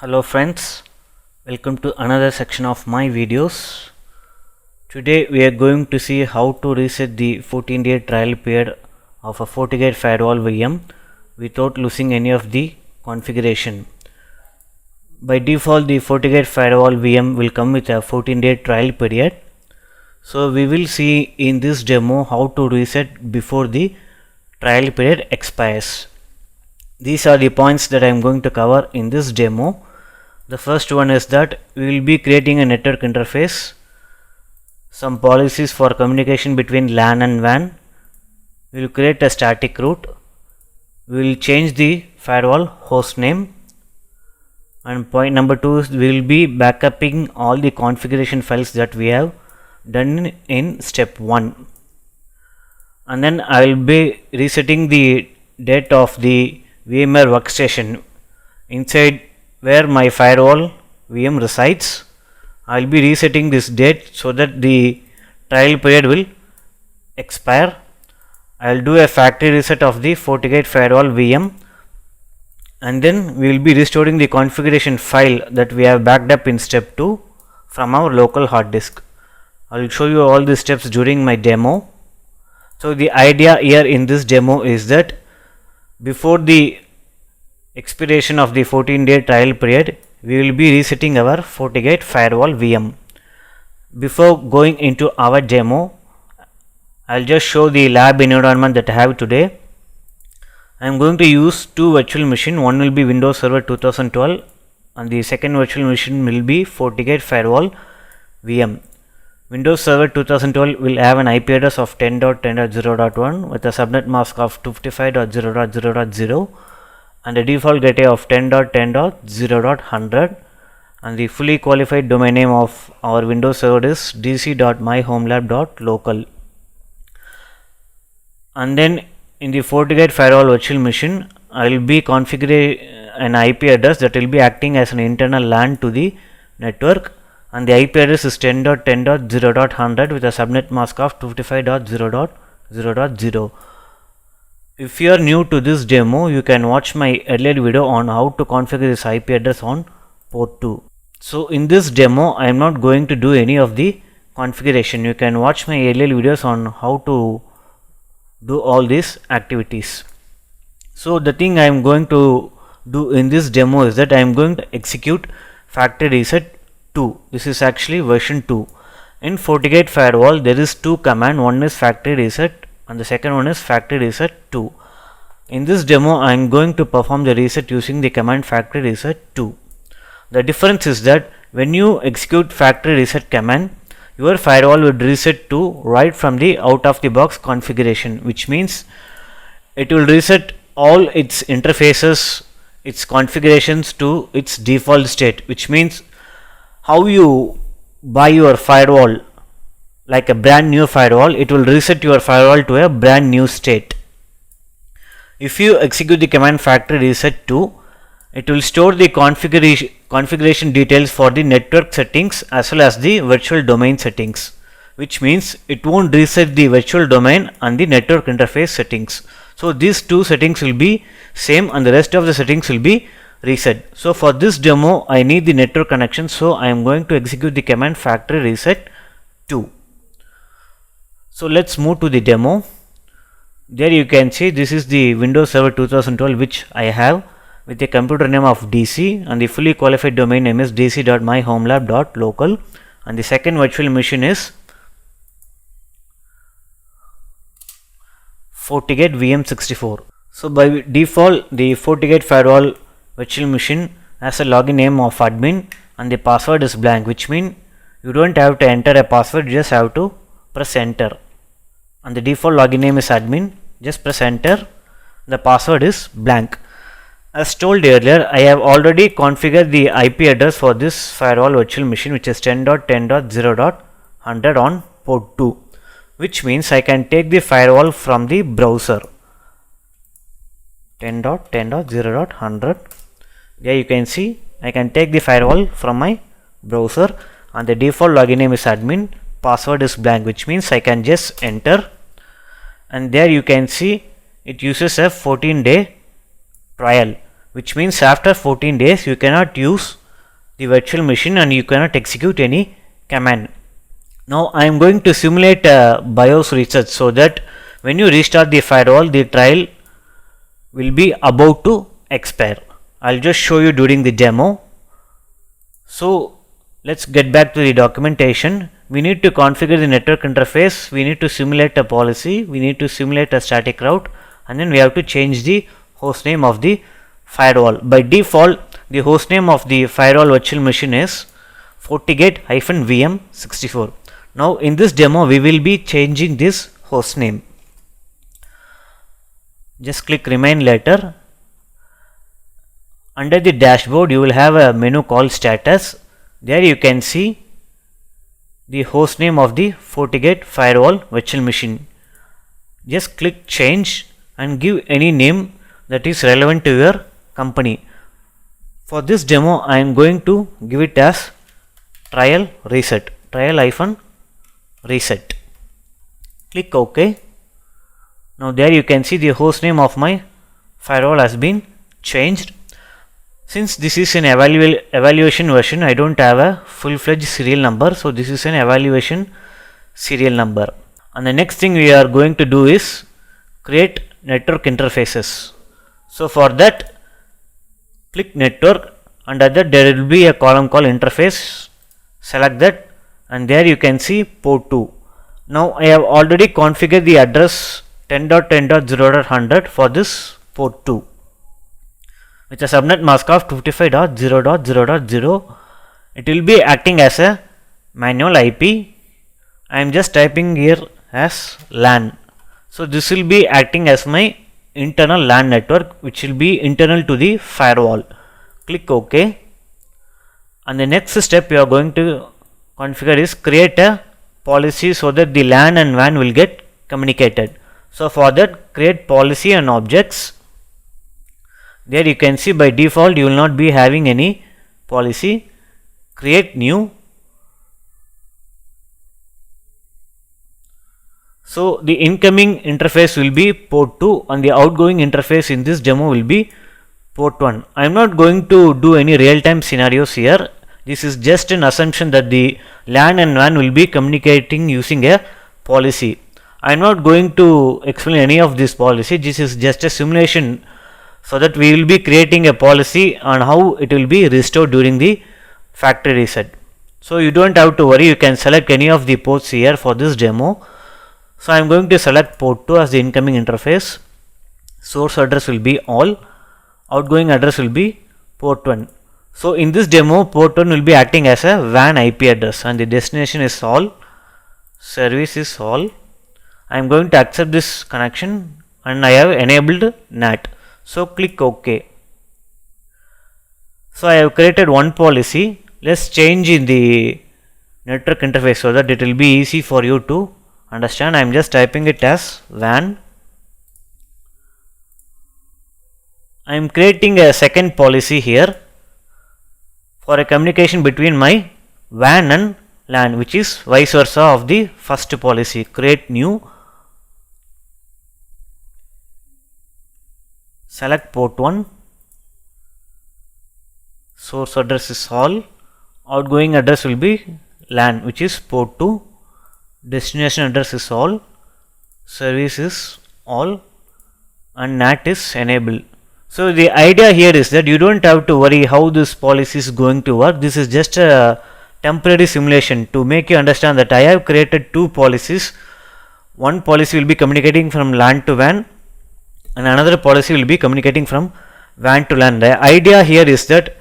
Hello friends, welcome to another section of my videos. Today we are going to see how to reset the 14-day trial period of a Fortigate Firewall VM without losing any of the configuration. By default, the Fortigate Firewall VM will come with a 14-day trial period. So we will see in this demo how to reset before the trial period expires. These are the points that I am going to cover in this demo. The first one is that we will be creating a network interface, some policies for communication between LAN and WAN. We will create a static route. We will change the firewall host name. And point number 2 is we will be backupping all the configuration files that we have done in step 1. And then I will be resetting the date of the Vmware Workstation inside where my firewall VM resides. I will be resetting this date so that the trial period will expire. I will do a factory reset of the Fortigate Firewall VM, and then we will be restoring the configuration file that we have backed up in step 2 from our local hard disk. I will show you all the steps during my demo. So the idea here in this demo is that before the expiration of the 14-day trial period, we will be resetting our Fortigate Firewall VM. Before going into our demo, I will just show the lab environment that I have today. I am going to use two virtual machines. One will be Windows Server 2012 and the second virtual machine will be Fortigate Firewall VM. Windows Server 2012 will have an IP address of 10.10.0.1 with a subnet mask of 255.0.0.0 and a default gateway of 10.10.0.100, and the fully qualified domain name of our Windows server is dc.myhomelab.local. And then in the Fortigate Firewall virtual machine, I will be configuring an IP address that will be acting as an internal LAN to the network, and the IP address is 10.10.0.100 with a subnet mask of 255.0.0.0. If you are new to this demo, you can watch my earlier video on how to configure this IP address on port 2. So in this demo, I am not going to do any of the configuration. You can watch my earlier videos on how to do all these activities. So the thing I am going to do in this demo is that I am going to execute factory reset 2. This is actually version 2. In Fortigate Firewall, there is two commands. One is factory reset and the second one is factory reset 2. In this demo, I am going to perform the reset using the command factory reset 2. The difference is that when you execute factory reset command, your firewall will reset to right from the out of the box configuration, which means it will reset all its interfaces, its configurations to its default state, which means how you buy your firewall like a brand new firewall, it will reset your firewall to a brand new state. If you execute the command factory reset 2, it will store the configuration details for the network settings as well as the virtual domain settings, which means it won't reset the virtual domain and the network interface settings. So these two settings will be same and the rest of the settings will be reset. So for this demo, I need the network connection, so I am going to execute the command factory reset 2. So let's move to the demo. There you can see this is the Windows Server 2012 which I have with a computer name of DC, and the fully qualified domain name is dc.myhomelab.local, and the second virtual machine is Fortigate VM64. So by default, the Fortigate Firewall virtual machine has a login name of admin and the password is blank, which means you don't have to enter a password, you just have to press enter. And the default login name is admin, just press enter. The password is blank. As told earlier, I have already configured the IP address for this firewall virtual machine, which is 10.10.0.100 on port 2, which means I can take the firewall from the browser. 10.10.0.100. There you can see I can take the firewall from my browser, and the default login name is admin, password is blank, which means I can just enter, and there you can see it uses a 14-day trial, which means after 14 days you cannot use the virtual machine and you cannot execute any command. Now I am going to simulate a BIOS reset so that when you restart the firewall, the trial will be about to expire. I'll just show you during the demo. So let's get back to the documentation. We need to configure the network interface, we need to simulate a policy, we need to simulate a static route, and then we have to change the hostname of the firewall. By default, the hostname of the firewall virtual machine is Fortigate VM 64. Now in this demo we will be changing this hostname. Just click remain later. Under the dashboard you will have a menu called status. There you can see the hostname of the Fortigate Firewall virtual machine. Just click change and give any name that is relevant to your company. For this demo I am going to give it as trial reset, trial-reset. Click OK. Now there you can see the hostname of my firewall has been changed. Since this is an evaluation version, I don't have a full-fledged serial number, so this is an evaluation serial number. And the next thing we are going to do is create network interfaces. So for that, click network, under that there will be a column called interface. Select that and there you can see port 2. Now I have already configured the address 10.10.0.100 for this port 2 with a subnet mask of 55.0.0.0. It will be acting as a manual IP. I am just typing here as LAN. So this will be acting as my internal LAN network, which will be internal to the firewall. Click OK. And the next step you are going to configure is create a policy so that the LAN and WAN will get communicated. So for that, create policy and objects. There you can see by default you will not be having any policy. Create new. So the incoming interface will be port 2 and the outgoing interface in this demo will be port 1. I am not going to do any real-time scenarios here. This is just an assumption that the LAN and WAN will be communicating using a policy. I am not going to explain any of this policy. This is just a simulation so that we will be creating a policy on how it will be restored during the factory reset. So you don't have to worry, you can select any of the ports here for this demo. So I am going to select port 2 as the incoming interface. Source address will be all, outgoing address will be port 1. So in this demo, port 1 will be acting as a WAN IP address and the destination is all, service is all. I am going to accept this connection and I have enabled NAT. So click OK. So I have created one policy. Let's change in the network interface so that it will be easy for you to understand. I am just typing it as WAN. I am creating a second policy here for a communication between my WAN and LAN, which is vice versa of the first policy. Create new. Select port 1. Source address is all. Outgoing address will be LAN, which is port 2. Destination address is all. Service is all. And NAT is enabled. So the idea here is that you don't have to worry how this policy is going to work. This is just a temporary simulation to make you understand that I have created two policies. One policy will be communicating from LAN to WAN and another policy will be communicating from WAN to LAN. The idea here is that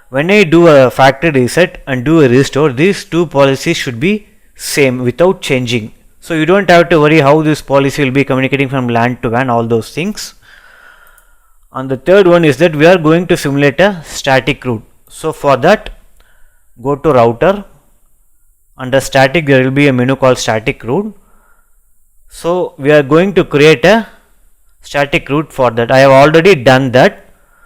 when I do a factory reset and do a restore, these two policies should be same without changing. So you don't have to worry how this policy will be communicating from LAN to WAN, all those things. And the third one is that we are going to simulate a static route. So for that, go to router. Under static there will be a menu called static route. So we are going to create a static route for that. I have already done that.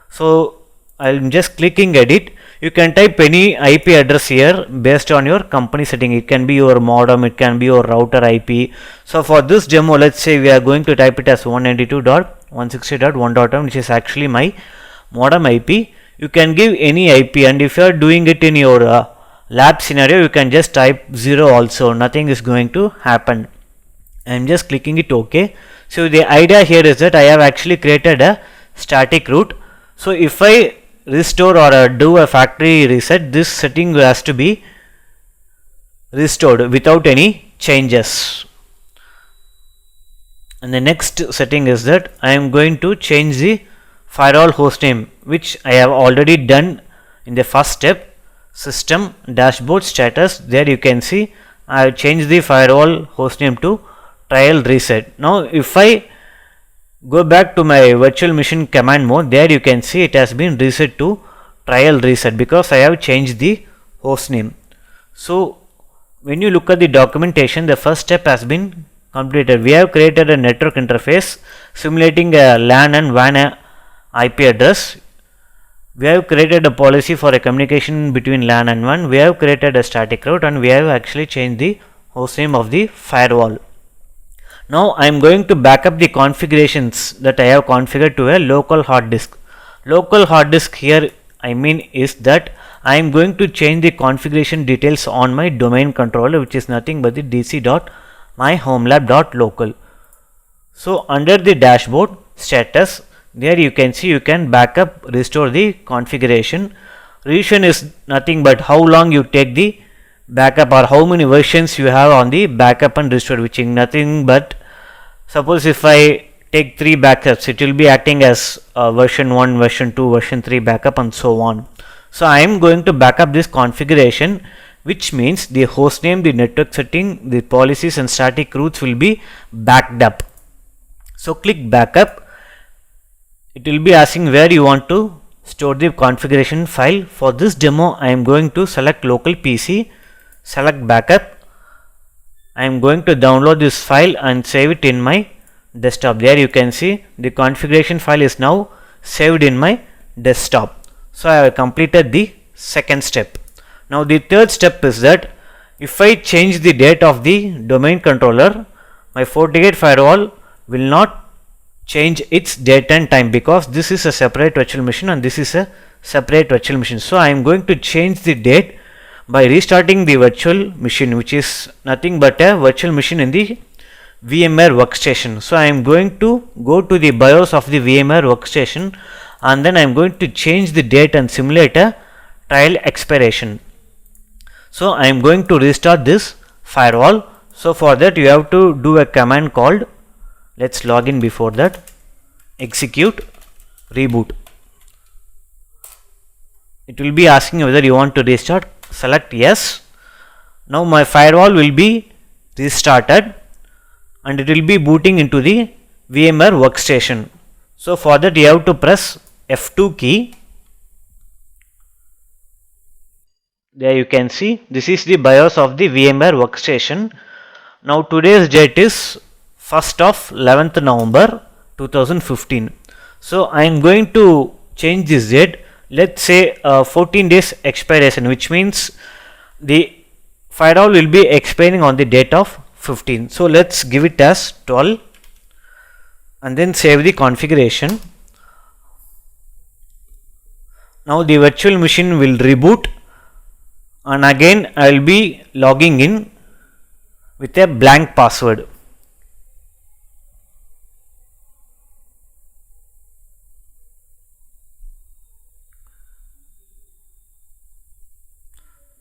So I am just clicking edit. You can type any IP address here based on your company setting. It can be your modem, it can be your router IP. So for this demo, let's say we are going to type it as 192.160.1.1, which is actually my modem IP, you can give any IP, and if you are doing it in your lab scenario, you can just type 0 also, nothing is going to happen. I am just clicking it OK. So the idea here is that I have actually created a static root. So if I restore or do a factory reset, this setting has to be restored without any changes. And the next setting is that I am going to change the firewall hostname, which I have already done in the first step. System dashboard status, there you can see I have changed the firewall hostname to trial reset. Now if I go back to my virtual machine command mode, there you can see it has been reset to trial reset because I have changed the hostname. So when you look at the documentation, the first step has been completed. We have created a network interface simulating a LAN and WAN IP address. We have created a policy for a communication between LAN and WAN. We have created a static route, and we have actually changed the hostname of the firewall. Now I am going to back up the configurations that I have configured to a local hard disk. Local hard disk here I mean is that I am going to change the configuration details on my domain controller, which is nothing but the dc.myhomelab.local. So under the dashboard status, there you can see you can backup, restore the configuration. Revision is nothing but how long you take the backup or how many versions you have on the backup and restore, which is nothing but, suppose if I take 3 backups, it will be acting as version 1, version 2, version 3 backup and so on. So I am going to backup this configuration, which means the hostname, the network setting, the policies and static routes will be backed up. So click backup. It will be asking where you want to store the configuration file. For this demo, I am going to select local PC, select backup. I am going to download this file and save it in my desktop. There you can see the configuration file is now saved in my desktop. So I have completed the second step. Now the third step is that if I change the date of the domain controller, my Fortigate firewall will not change its date and time because this is a separate virtual machine and this is a separate virtual machine. So I am going to change the date by restarting the virtual machine, which is nothing but a virtual machine in the Vmware Workstation. So I am going to go to the BIOS of the Vmware Workstation, and then I am going to change the date and simulate a trial expiration. So I am going to restart this firewall. So for that you have to do a command called, let's log in before that, execute reboot. It will be asking whether you want to restart. Select yes. Now my firewall will be restarted and it will be booting into the Vmware Workstation. So for that you have to press F2 key. There you can see this is the BIOS of the Vmware Workstation. Now today's date is 1st of 11th November 2015. So I am going to change this date. Let's say 14 days expiration, which means the firewall will be expiring on the date of 15. So let's give it as 12 and then save the configuration. Now the virtual machine will reboot and again I will be logging in with a blank password.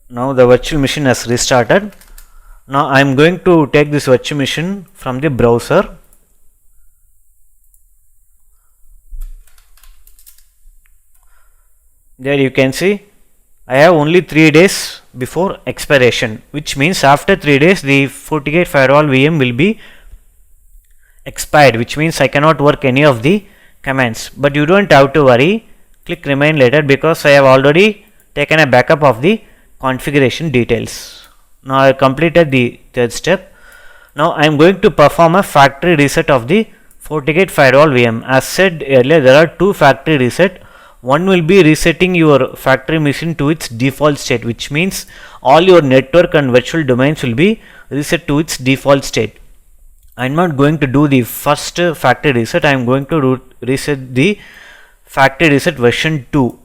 Now the virtual machine has restarted. Now I am going to take this virtual machine from the browser. There you can see I have only 3 days before expiration, which means after 3 days the Fortigate Firewall VM will be expired, which means I cannot work any of the commands. But you don't have to worry, click remain later, because I have already taken a backup of the configuration details. Now I have completed the third step. Now I am going to perform a factory reset of the Fortigate Firewall VM. As said earlier, there are 2 factory reset. One will be resetting your factory machine to its default state, which means all your network and virtual domains will be reset to its default state. I am not going to do the first factory reset. I am going to reset the factory reset version 2.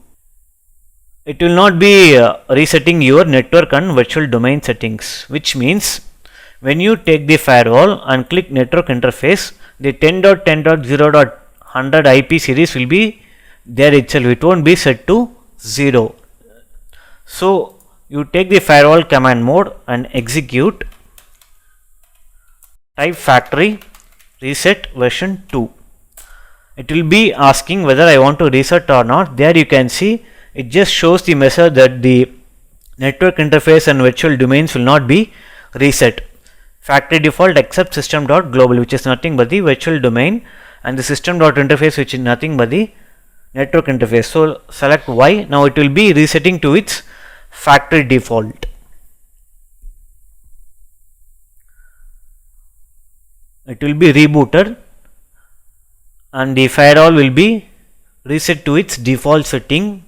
It will not be resetting your network and virtual domain settings, which means when you take the firewall and click network interface, the 10.10.0.100 IP series will be there itself. It won't be set to 0. So you take the firewall command mode and execute, type factory reset version 2. It will be asking whether I want to reset or not. There you can see it just shows the message that the network interface and virtual domains will not be reset. Factory default except system.global, which is nothing but the virtual domain, and the system.interface, which is nothing but the network interface. So select Y. Now it will be resetting to its factory default. It will be rebooted and the firewall will be reset to its default setting,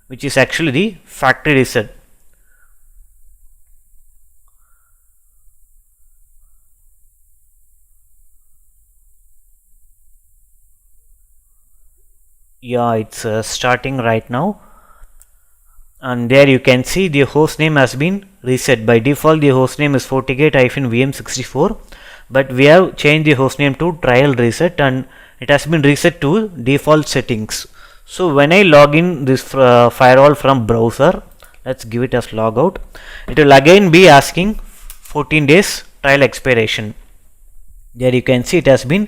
which is actually the factory reset. Yeah, it's starting right now, and there you can see the hostname has been reset. By default the hostname is Fortigate-VM64, but we have changed the hostname to trial reset and it has been reset to default settings. So when I log in this firewall from browser, let's give it as logout, it will again be asking 14 days trial expiration. There you can see it has been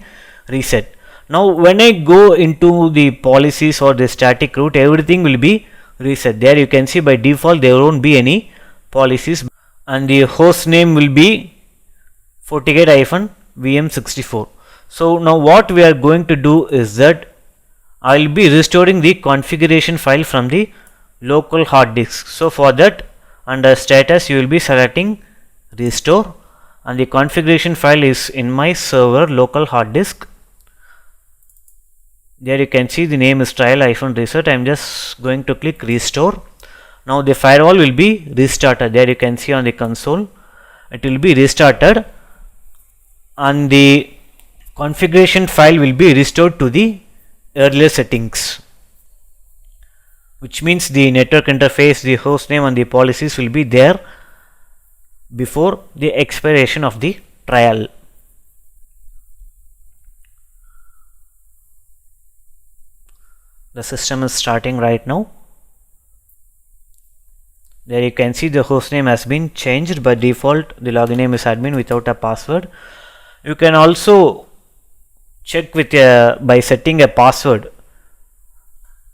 reset. Now when I go into the policies or the static root, everything will be reset. There you can see by default there won't be any policies and the host name will be Fortigate-VM64. So now what we are going to do is that I will be restoring the configuration file from the local hard disk. So for that, under status you will be selecting restore and the configuration file is in my server local hard disk. There you can see the name is trial-reset. I am just going to click restore. Now the firewall will be restarted. There you can see on the console it will be restarted and the configuration file will be restored to the earlier settings, which means the network interface, the hostname and the policies will be there before the expiration of the trial. The system is starting right now. There you can see the hostname has been changed. By default the login name is admin without a password. You can also check with by setting a password.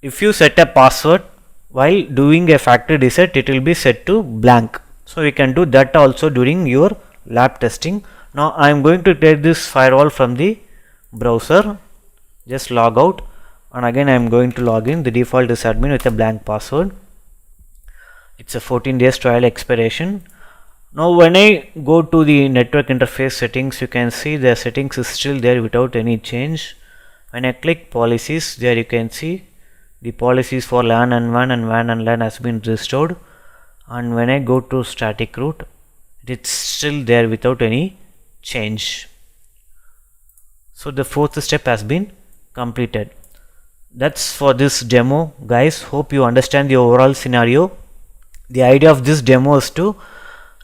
If you set a password while doing a factory reset, it will be set to blank. So you can do that also during your lab testing. Now I am going to take this firewall from the browser. Just log out and again I am going to log in. The default is admin with a blank password. It's a 14 days trial expiration. Now when I go to the network interface settings, you can see the settings is still there without any change. When I click policies, there you can see the policies for LAN and WAN and WAN and LAN has been restored. And when I go to static root, it's still there without any change. So the fourth step has been completed. That's for this demo, guys. Hope you understand the overall scenario. The idea of this demo is to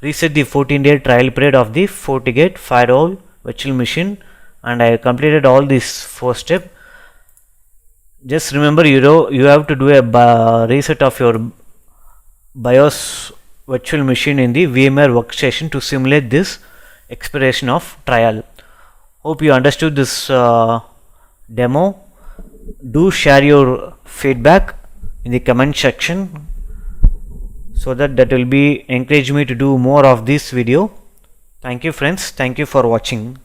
reset the 14-day trial period of the Fortigate Firewall virtual machine, and I completed all these 4 steps. Just remember, you have to do a reset of your BIOS virtual machine in the Vmware Workstation to simulate this expiration of trial. Hope you understood this demo. Do share your feedback in the comment section, so that will be encourage me to do more of this video. Thank you friends. Thank you for watching.